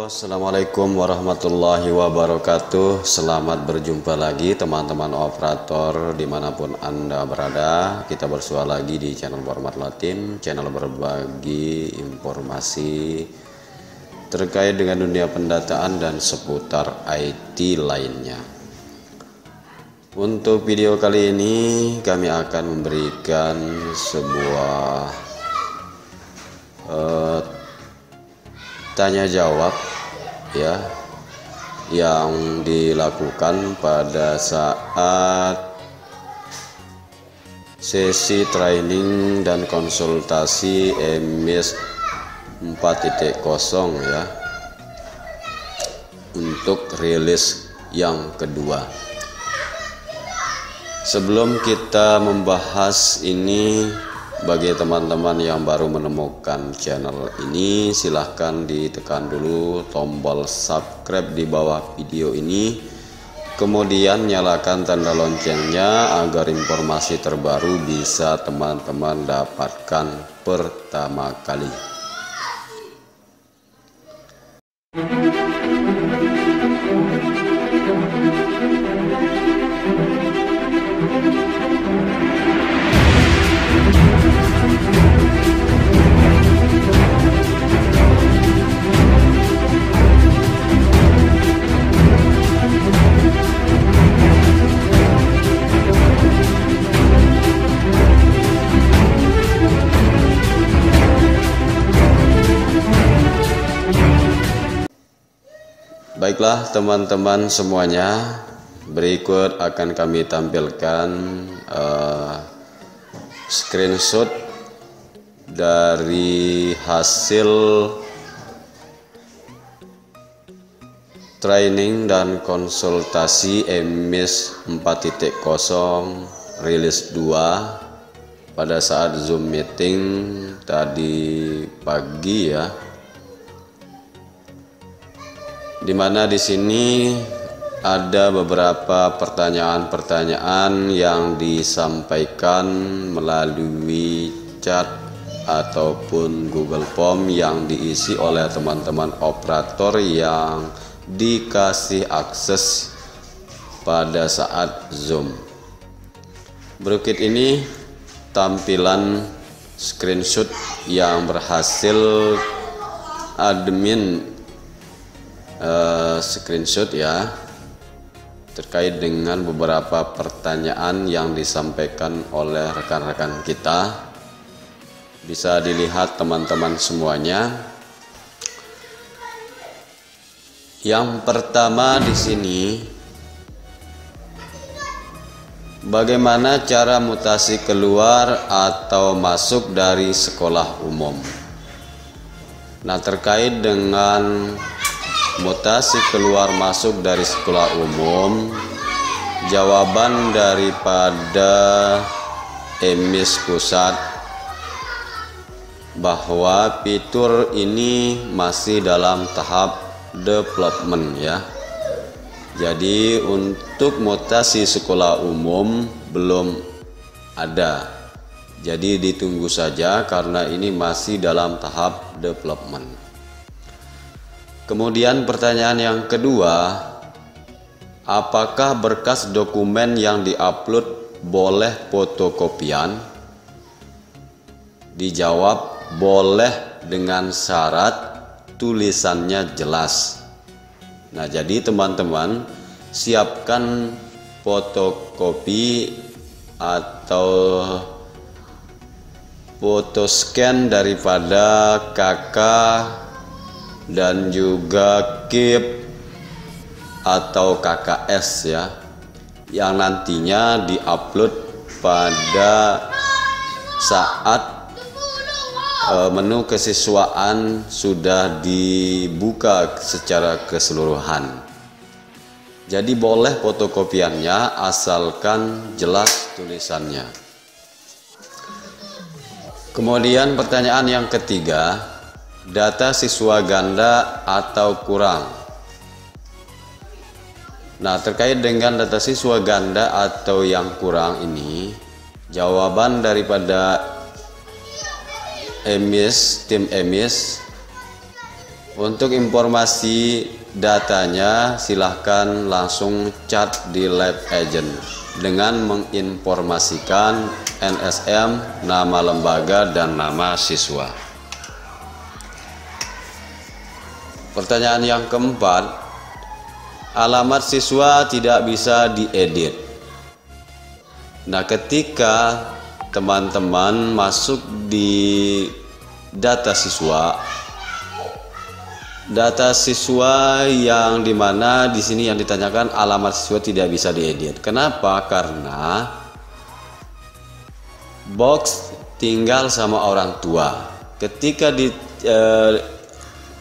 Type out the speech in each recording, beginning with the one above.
Halo, assalamualaikum warahmatullahi wabarakatuh. Selamat berjumpa lagi teman-teman operator dimanapun Anda berada. Kita bersua lagi di channel Format Latim, channel berbagi informasi terkait dengan dunia pendataan dan seputar IT lainnya. Untuk video kali ini kami akan memberikan sebuah tanya jawab ya yang dilakukan pada saat sesi training dan konsultasi EMIS 4.0 ya untuk rilis yang kedua. Sebelum kita membahas ini, bagi teman-teman yang baru menemukan channel ini, silahkan ditekan dulu tombol subscribe di bawah video ini, kemudian nyalakan tanda loncengnya agar informasi terbaru bisa teman-teman dapatkan pertama kali. Baiklah teman-teman semuanya, berikut akan kami tampilkan screenshot dari hasil training dan konsultasi EMIS 4.0 rilis 2 pada saat Zoom meeting tadi pagi ya. Dimana di sini ada beberapa pertanyaan-pertanyaan yang disampaikan melalui chat ataupun Google Form yang diisi oleh teman-teman operator yang dikasih akses pada saat Zoom. Berikut ini tampilan screenshot yang berhasil admin screenshot ya terkait dengan beberapa pertanyaan yang disampaikan oleh rekan-rekan kita. Bisa dilihat teman-teman semuanya. Yang pertama di sini, bagaimana cara mutasi keluar atau masuk dari sekolah umum? Nah, terkait dengan mutasi keluar masuk dari sekolah umum, jawaban daripada EMIS pusat bahwa fitur ini masih dalam tahap development ya. Jadi untuk mutasi sekolah umum belum ada. Jadi ditunggu saja karena ini masih dalam tahap development. Kemudian pertanyaan yang kedua, apakah berkas dokumen yang diupload boleh fotokopian? Dijawab boleh dengan syarat tulisannya jelas. Nah, jadi teman-teman siapkan fotokopi atau foto scan daripada KK dan juga KIP atau KKS ya, yang nantinya diupload pada saat menu kesiswaan sudah dibuka secara keseluruhan. Jadi boleh fotokopiannya asalkan jelas tulisannya. Kemudian pertanyaan yang ketiga, data siswa ganda atau kurang. Nah, terkait dengan data siswa ganda atau yang kurang ini, jawaban daripada EMIS, tim EMIS Untuk informasi datanya silahkan langsung chat di Lab Agent dengan menginformasikan NSM, nama lembaga, dan nama siswa. Pertanyaan yang keempat, alamat siswa tidak bisa diedit. Nah, ketika teman-teman masuk di data siswa yang dimana di sini yang ditanyakan alamat siswa tidak bisa diedit. Kenapa? Karena box tinggal sama orang tua. Ketika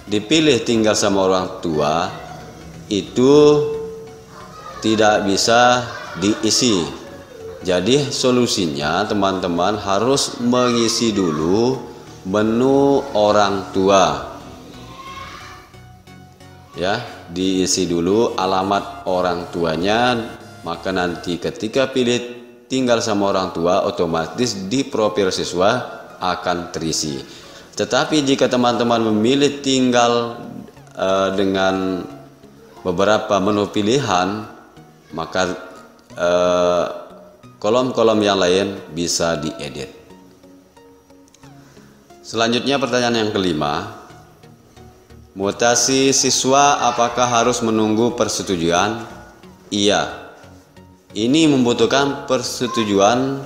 dipilih tinggal sama orang tua, itu tidak bisa diisi. Jadi solusinya teman-teman harus mengisi dulu menu orang tua. Ya, diisi dulu alamat orang tuanya, maka nanti ketika pilih tinggal sama orang tua, otomatis di profil siswa akan terisi. Tetapi jika teman-teman memilih tinggal dengan beberapa menu pilihan, maka kolom-kolom yang lain bisa diedit. Selanjutnya pertanyaan yang kelima, mutasi siswa apakah harus menunggu persetujuan? Iya, ini membutuhkan persetujuan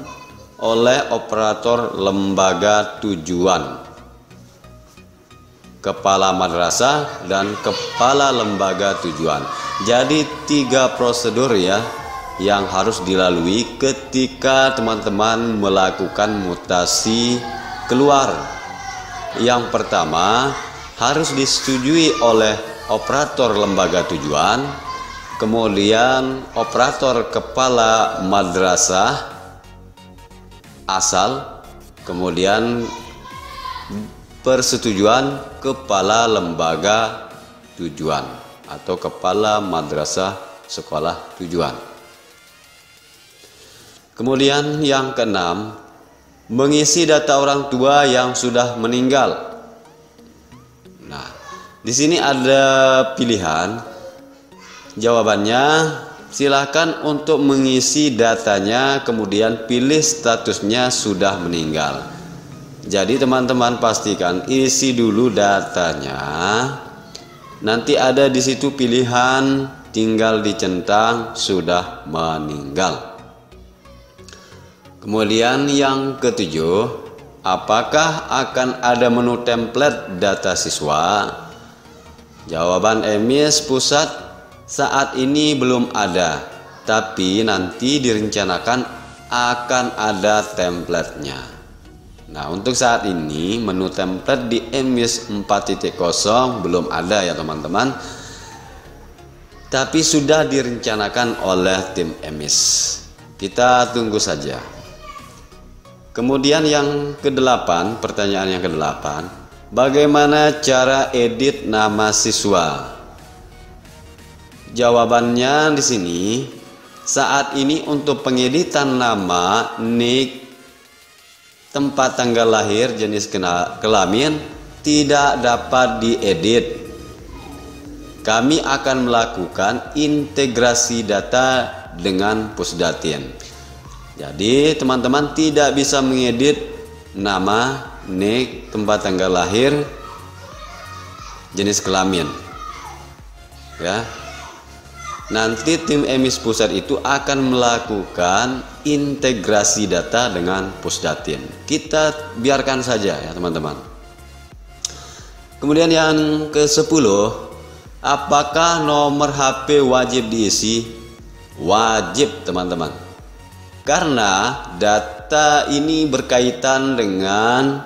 oleh operator lembaga tujuan, kepala madrasah, dan kepala lembaga tujuan. Jadi 3 prosedur ya yang harus dilalui ketika teman-teman melakukan mutasi keluar. Yang pertama, harus disetujui oleh operator lembaga tujuan, kemudian operator kepala madrasah asal, kemudian persetujuan kepala lembaga tujuan atau kepala madrasah sekolah tujuan. Kemudian yang keenam, mengisi data orang tua yang sudah meninggal. Nah, di sini ada pilihan. Jawabannya, silakan untuk mengisi datanya, kemudian pilih statusnya sudah meninggal. Jadi teman-teman pastikan isi dulu datanya. Nanti ada di situ pilihan, tinggal dicentang sudah meninggal. Kemudian yang ketujuh, apakah akan ada menu template data siswa? Jawaban EMIS pusat saat ini belum ada, tapi nanti direncanakan akan ada template-nya. Nah, untuk saat ini menu template di EMIS 4.0 belum ada ya teman-teman, tapi sudah direncanakan oleh tim EMIS. Kita tunggu saja. Kemudian yang ke-8, pertanyaan yang ke-8, bagaimana cara edit nama siswa? Jawabannya di sini, saat ini untuk pengeditan nama, nik, tempat tanggal lahir, jenis kelamin tidak dapat diedit. Kami akan melakukan integrasi data dengan Pusdatin. Jadi teman-teman tidak bisa mengedit nama, nik, tempat tanggal lahir, jenis kelamin. Ya. Nanti tim EMIS pusat itu akan melakukan integrasi data dengan Pusdatin. Kita biarkan saja ya teman-teman. Kemudian yang ke-10, apakah nomor HP wajib diisi? Wajib teman-teman. Karena data ini berkaitan dengan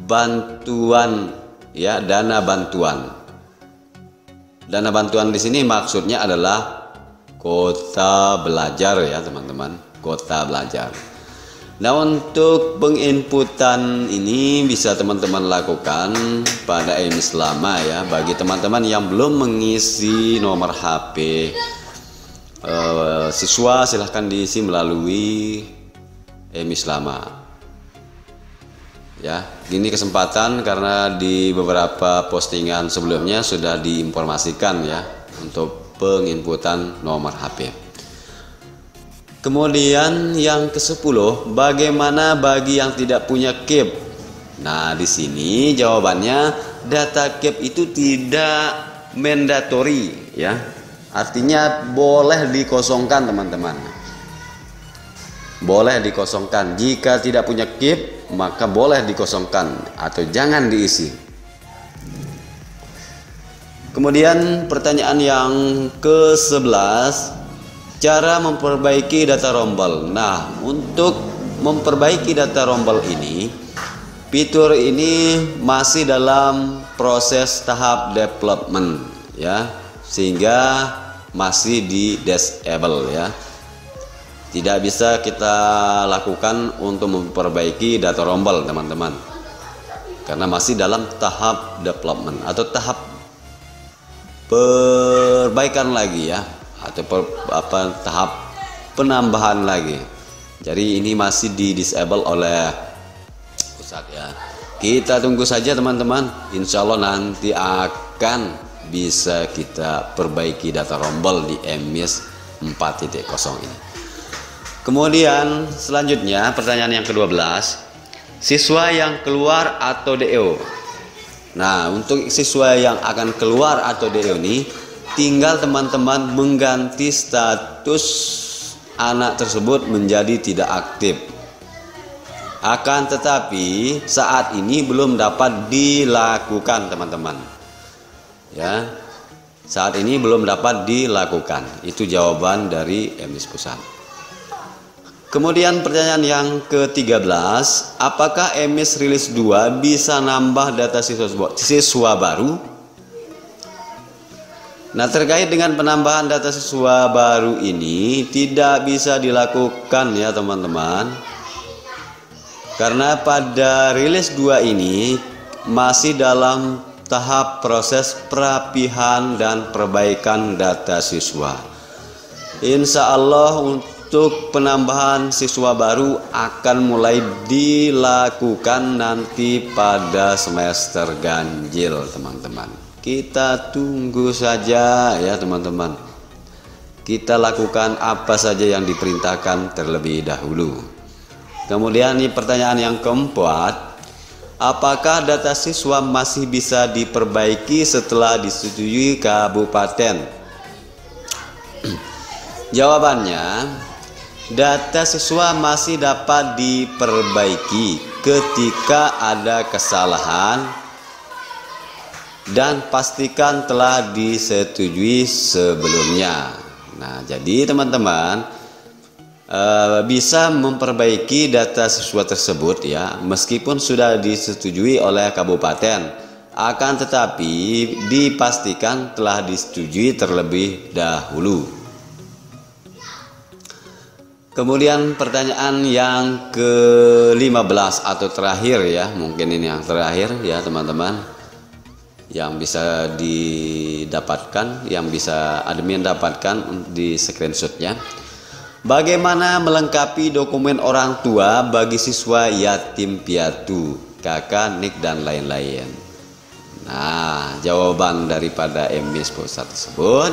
bantuan ya, dana bantuan. Dana bantuan di sini maksudnya adalah kuota belajar ya teman-teman, kuota belajar. Nah, untuk penginputan ini bisa teman-teman lakukan pada EMIS lama ya. Bagi teman-teman yang belum mengisi nomor HP siswa, silahkan diisi melalui EMIS lama. ya. Ini kesempatan karena di beberapa postingan sebelumnya sudah diinformasikan ya untuk penginputan nomor HP. Kemudian yang ke-10, bagaimana bagi yang tidak punya KIP? Nah, di sini jawabannya data KIP itu tidak mandatory ya. Artinya boleh dikosongkan teman-teman. Boleh dikosongkan. Jika tidak punya KIP, maka boleh dikosongkan atau jangan diisi. Kemudian pertanyaan yang ke-11, cara memperbaiki data rombel. Nah, untuk memperbaiki data rombel ini, fitur ini masih dalam proses tahap development ya, sehingga masih di disable ya. Tidak bisa kita lakukan untuk memperbaiki data rombel teman-teman, karena masih dalam tahap development atau tahap perbaikan lagi ya, atau tahap penambahan lagi. Jadi ini masih di disable oleh pusat ya. Kita tunggu saja teman-teman, insya Allah nanti akan bisa kita perbaiki data rombel di MIS 4.0 ini. Kemudian selanjutnya pertanyaan yang ke-12, siswa yang keluar atau DO. Nah, untuk siswa yang akan keluar atau DO ini, tinggal teman-teman mengganti status anak tersebut menjadi tidak aktif. Akan tetapi saat ini belum dapat dilakukan teman-teman. Ya, saat ini belum dapat dilakukan. Itu jawaban dari MIS Pusat. Kemudian pertanyaan yang ke-13, apakah MIS rilis 2 bisa nambah data siswa baru? Nah, terkait dengan penambahan data siswa baru ini tidak bisa dilakukan ya teman-teman, karena pada rilis 2 ini masih dalam tahap proses perapihan dan perbaikan data siswa. Insya Allah untuk penambahan siswa baru akan mulai dilakukan nanti pada semester ganjil teman-teman. Kita tunggu saja ya teman-teman. Kita lakukan apa saja yang diperintahkan terlebih dahulu. Kemudian ini pertanyaan yang keempat, apakah data siswa masih bisa diperbaiki setelah disetujui kabupaten? Jawabannya, data siswa masih dapat diperbaiki ketika ada kesalahan dan pastikan telah disetujui sebelumnya. Nah, jadi teman-teman bisa memperbaiki data siswa tersebut ya, meskipun sudah disetujui oleh kabupaten, akan tetapi dipastikan telah disetujui terlebih dahulu. Kemudian pertanyaan yang ke-15 atau terakhir ya, mungkin ini yang terakhir ya teman-teman, yang bisa didapatkan, yang bisa admin dapatkan di screenshotnya. Bagaimana melengkapi dokumen orang tua bagi siswa yatim piatu, kakak, nik, dan lain-lain? Nah, jawaban daripada MIS Pusat tersebut,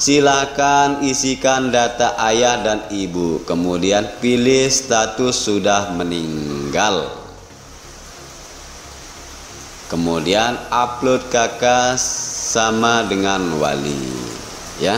silakan isikan data ayah dan ibu, kemudian pilih status sudah meninggal, kemudian upload kakak sama dengan wali ya.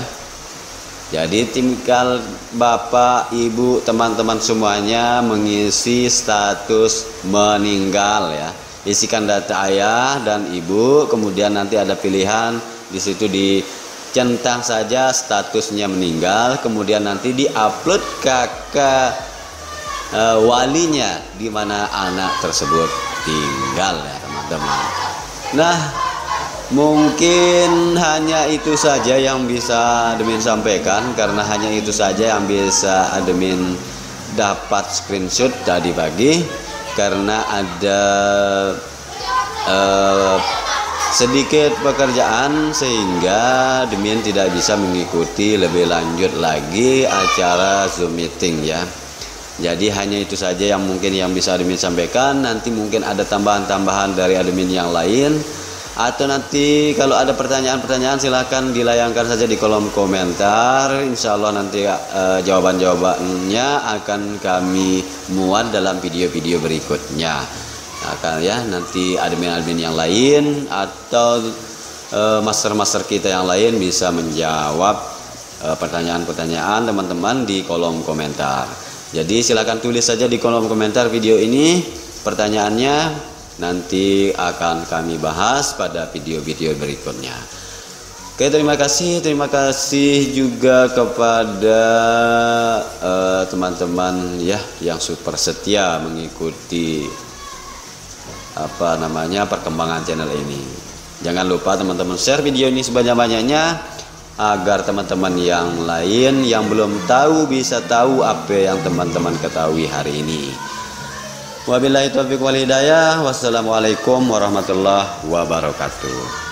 Jadi tinggal bapak, ibu, teman-teman semuanya mengisi status meninggal ya. Isikan data ayah dan ibu, kemudian nanti ada pilihan di situ, dicentang saja statusnya meninggal, kemudian nanti diupload kakak walinya di mana anak tersebut tinggal ya teman-teman. Nah, mungkin hanya itu saja yang bisa admin sampaikan, karena hanya itu saja yang bisa admin dapat screenshot tadi pagi, karena ada sedikit pekerjaan sehingga admin tidak bisa mengikuti lebih lanjut lagi acara Zoom meeting ya. Jadi hanya itu saja yang mungkin yang bisa admin sampaikan. Nanti mungkin ada tambahan-tambahan dari admin yang lain, atau nanti kalau ada pertanyaan-pertanyaan silahkan dilayangkan saja di kolom komentar. Insya Allah nanti jawaban-jawabannya akan kami muat dalam video-video berikutnya. Akan ya nanti admin-admin yang lain atau master-master kita yang lain bisa menjawab pertanyaan-pertanyaan teman-teman di kolom komentar. Jadi silakan tulis saja di kolom komentar video ini pertanyaannya, nanti akan kami bahas pada video-video berikutnya. Oke, terima kasih juga kepada teman-teman ya yang super setia mengikuti perkembangan channel ini. Jangan lupa teman-teman share video ini sebanyak-banyaknya agar teman-teman yang lain yang belum tahu bisa tahu apa yang teman-teman ketahui hari ini. Wabillahi taufiq wal hidayah. Wassalamualaikum warahmatullahi wabarakatuh.